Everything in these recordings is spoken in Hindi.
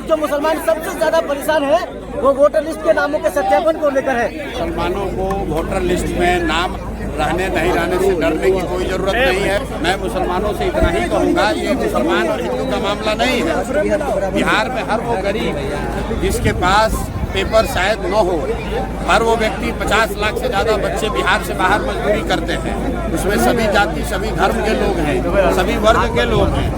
आज जो मुसलमान सबसे ज्यादा परेशान है वो वोटर लिस्ट के नामों के सत्यापन को लेकर है। मुसलमानों को वोटर लिस्ट में नाम रहने नहीं रहने से डरने की कोई जरूरत नहीं है। मैं मुसलमानों से इतना ही कहूँगा, ये मुसलमान और हिंदू का मामला नहीं है। बिहार में हर वो गरीब जिसके पास पेपर शायद न हो, हर वो व्यक्ति 50 लाख से ज़्यादा बच्चे बिहार से बाहर मजदूरी करते हैं। उसमें सभी जाति सभी धर्म के लोग हैं, सभी वर्ग के लोग हैं,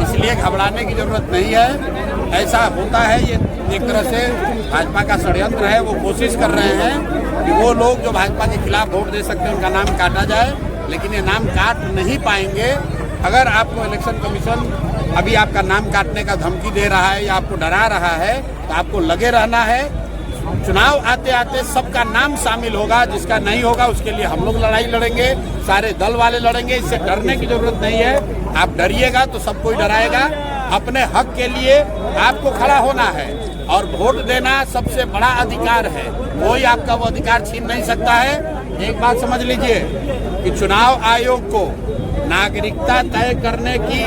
इसलिए घबराने की जरूरत नहीं है। ऐसा होता है, ये एक तरह से भाजपा का षड्यंत्र है। वो कोशिश कर रहे हैं कि वो लोग जो भाजपा के खिलाफ वोट दे सकते हैं उनका नाम काटा जाए, लेकिन ये नाम काट नहीं पाएंगे। अगर आपको इलेक्शन कमीशन अभी आपका नाम काटने का धमकी दे रहा है या आपको डरा रहा है तो आपको लगे रहना है। चुनाव आते आते सबका नाम शामिल होगा, जिसका नहीं होगा उसके लिए हम लोग लड़ाई लड़ेंगे, सारे दल वाले लड़ेंगे। इससे डरने की जरूरत नहीं है। आप डरिएगा तो सब कोई डराएगा। अपने हक के लिए आपको खड़ा होना है और वोट देना सबसे बड़ा अधिकार है। कोई आपका वो अधिकार छीन नहीं सकता है। एक बात समझ लीजिए कि चुनाव आयोग को नागरिकता तय करने की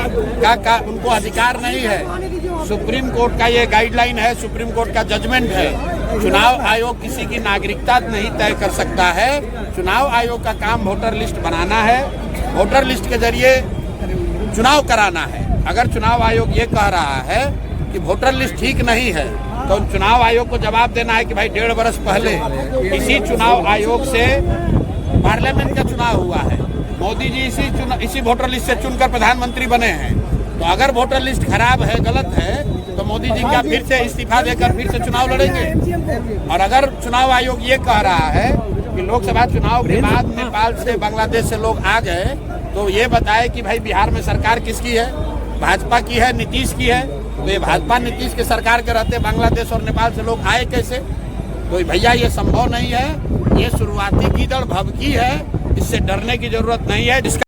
का उनको अधिकार नहीं है। सुप्रीम कोर्ट का ये गाइडलाइन है, सुप्रीम कोर्ट का जजमेंट है। चुनाव आयोग किसी की नागरिकता नहीं तय कर सकता है। चुनाव आयोग का काम वोटर लिस्ट बनाना है, वोटर लिस्ट के जरिए चुनाव कराना है। अगर चुनाव आयोग ये कह रहा है कि वोटर लिस्ट ठीक नहीं है तो चुनाव आयोग को जवाब देना है कि भाई 1.5 वर्ष पहले इसी चुनाव आयोग से पार्लियामेंट का चुनाव हुआ है, मोदी जी इसी वोटर लिस्ट से चुनकर प्रधानमंत्री बने हैं। तो अगर वोटर लिस्ट खराब है, गलत है, तो मोदी जी क्या फिर से इस्तीफा देकर फिर से चुनाव लड़ेंगे? और अगर चुनाव आयोग ये कह रहा है कि लोकसभा चुनाव के बाद नेपाल से बांग्लादेश से लोग आ गए, तो ये बताए कि भाई बिहार में सरकार किसकी है? भाजपा की है, नीतीश की है। तो ये भाजपा नीतीश के सरकार के रहते बांग्लादेश और नेपाल से लोग आए कैसे? तो भैया ये संभव नहीं है। ये शुरुआती कीदड़ भभकी है, इससे डरने की जरूरत नहीं है।